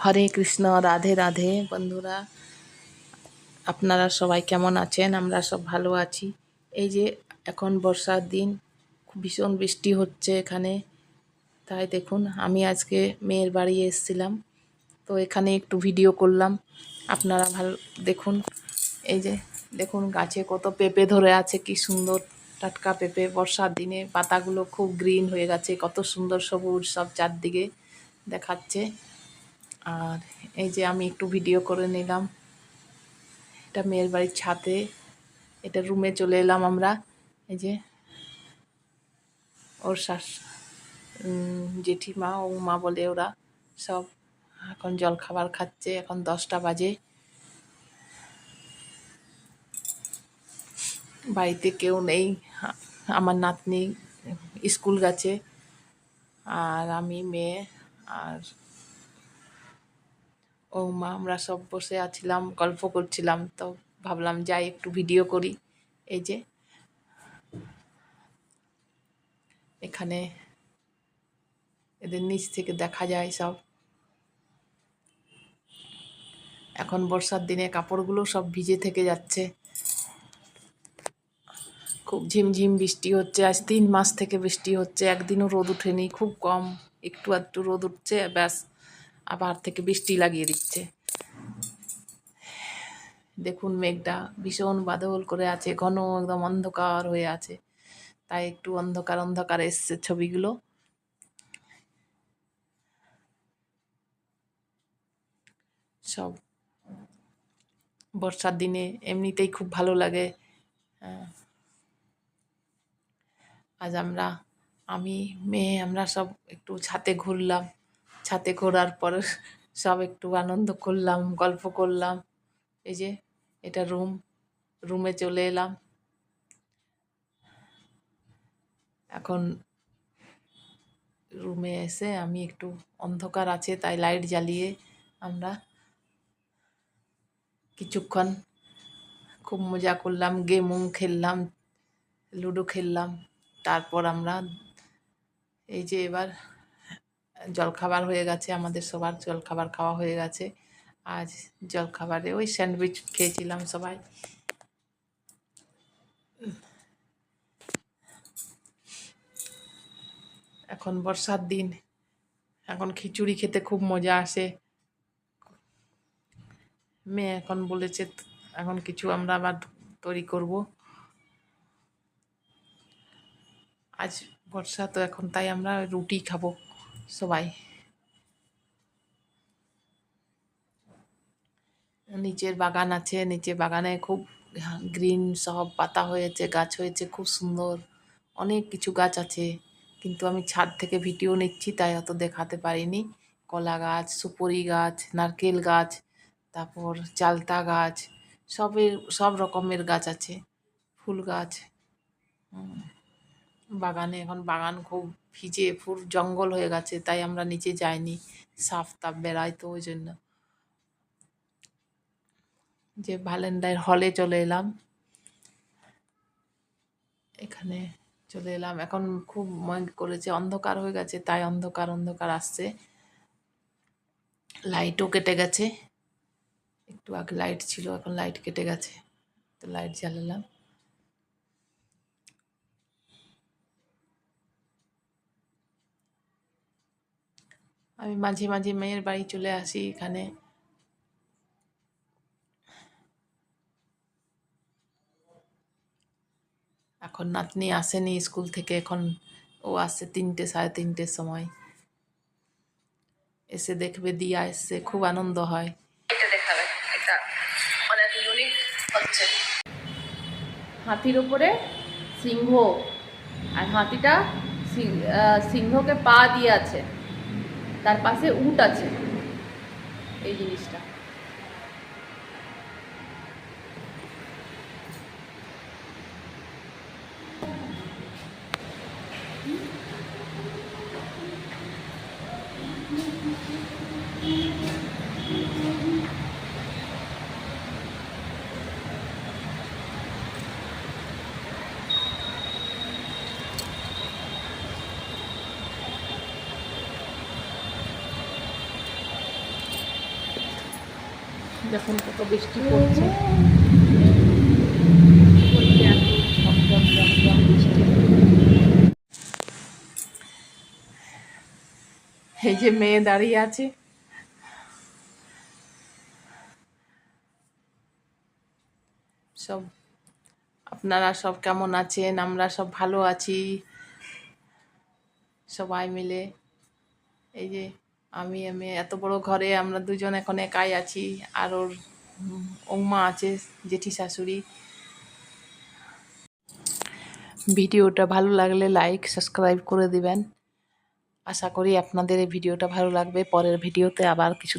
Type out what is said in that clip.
হরে কৃষ্ণ, রাধে রাধে। বন্ধুরা, আপনারা সবাই কেমন আছেন? আমরা সব ভালো আছি। এই যে এখন বর্ষার দিন, ভীষণ বৃষ্টি হচ্ছে এখানে। তাই দেখুন, আমি আজকে মেয়ের বাড়ি এসেছিলাম, তো এখানে একটু ভিডিও করলাম। আপনারা ভালো দেখুন। এই যে দেখুন, গাছে কত পেঁপে ধরে আছে, কি সুন্দর টাটকা পেঁপে। বর্ষার দিনে পাতাগুলো খুব গ্রিন হয়ে গেছে, কত সুন্দর সবুজ সব চারদিকে দেখাচ্ছে। আর এই যে আমি একটু ভিডিও করে নিলাম। এটা মেয়ের বাড়ির ছাদে, এটা রুমে চলে এলাম আমরা। এই যে ওর জেঠিমা ও মা বলে ওরা সব এখন জল খাবার খাচ্ছে। এখন 10টা বাজে। বাড়িতে কেউ নেই, আমার নাতনি স্কুল গেছে, আর আমি, মেয়ে আর ও মা, আমরা সব বসে আছিলাম, গল্প করছিলাম। তো ভাবলাম যাই একটু ভিডিও করি। এই যে এখানে এদের নিচ থেকে দেখা যায় সব। এখন বর্ষার দিনে কাপড়গুলো সব ভিজে থেকে যাচ্ছে। খুব ঝিমঝিম বৃষ্টি হচ্ছে। আজ 3 মাস থেকে বৃষ্টি হচ্ছে, একদিনও রোদ ওঠেনি, খুব কম। একটু আধটু রোদ উঠছে, ব্যাস আবার থেকে বৃষ্টি লাগিয়ে দিচ্ছে। দেখুন, মেঘটা ভীষণ বাদল করে আছে, ঘন একদম অন্ধকার হয়ে আছে। তাই একটু অন্ধকার অন্ধকার এসছে ছবিগুলো। সব বর্ষার দিনে এমনিতেই খুব ভালো লাগে। আজ আমি, মেয়ে, আমরা সব একটু ছাদে ঘুরলাম। ছাদে ঘোরার পর সব একটু আনন্দ করলাম, গল্প করলাম। এই যে এটা রুমে চলে এলাম। এখন রুমে এসে আমি একটু, অন্ধকার আছে তাই লাইট জ্বালিয়ে আমরা কিছুক্ষণ খুব মজা করলাম, গেমও খেললাম, লুডো খেললাম। তারপর আমরা এই যে এবার জলখাবার হয়ে গেছে, আমাদের সবার জলখাবার খাওয়া হয়ে গেছে। আজ জলখাবারে ওই স্যান্ডউইচ খেয়েছিলাম সবাই। এখন বর্ষার দিন, এখন খিচুড়ি খেতে খুব মজা আসে। মেয়ে এখন বলেছে এখন কিছু আমরা আবার তৈরি করব। আজ বর্ষা তো এখন, তাই আমরা রুটি খাবো সবাই। নিচের বাগান আছে, নিচে বাগানে খুব গ্রিন সব পাতা হয়েছে, গাছ হয়েছে খুব সুন্দর। অনেক কিছু গাছ আছে, কিন্তু আমি ছাদ থেকে ভিডিও নিচ্ছি তাই অত দেখাতে পারিনি। কলা গাছ, সুপারি গাছ, নারকেল গাছ, তারপর চালতা গাছ, সব রকমের গাছ আছে, ফুল গাছ। বাগানে এখন বাগান খুব ভিজে, ফুল জঙ্গল হয়ে গেছে, তাই আমরা নিচে যাইনি। সাপ টাপ বেড়ায় তো ওই জন্য। যে ভ্যালেন্টাইন হলে চলে এলাম, এখানে চলে এলাম। এখন খুব মেঘ করেছে, অন্ধকার হয়ে গেছে, তাই অন্ধকার অন্ধকার আসছে। লাইটও কেটে গেছে, একটু আগে লাইট ছিল, এখন লাইট কেটে গেছে, তো লাইট জ্বালালাম। আমি মাঝে মাঝে মেয়ের বাড়ি চলে আসি এখানে। এখন নাতনি আসেনি স্কুল থেকে, এখন ও আসছে 3টে, 3:30 সময়। এসে দেখবে দিয়া এসছে, খুব আনন্দ হয়। এটা দেখাবে, এটা অনেক ইউনিক হচ্ছে। হাতির উপরে সিংহ, আর হাতিটা সিংহকে পা দিয়ে আছে, তার পাশে উট আছে। এই জিনিসটা দেখুন কত বৃষ্টি পড়ছে, বৃষ্টি। এই যে মেয়ে দাঁড়িয়ে আছে, সব আপনারা সব কেমন আছেন? আমরা সব ভালো আছি সবাই মিলে। এই যে আমি এত বড় ঘরে আমরা দুজন এখন একাই আছি, আর ওর ওমা আছে, জেঠি শাশুড়ি। ভিডিওটা ভালো লাগলে লাইক সাবস্ক্রাইব করে দিবেন। আশা করি আপনাদের এই ভিডিওটা ভালো লাগবে। পরের ভিডিওতে আবার কিছু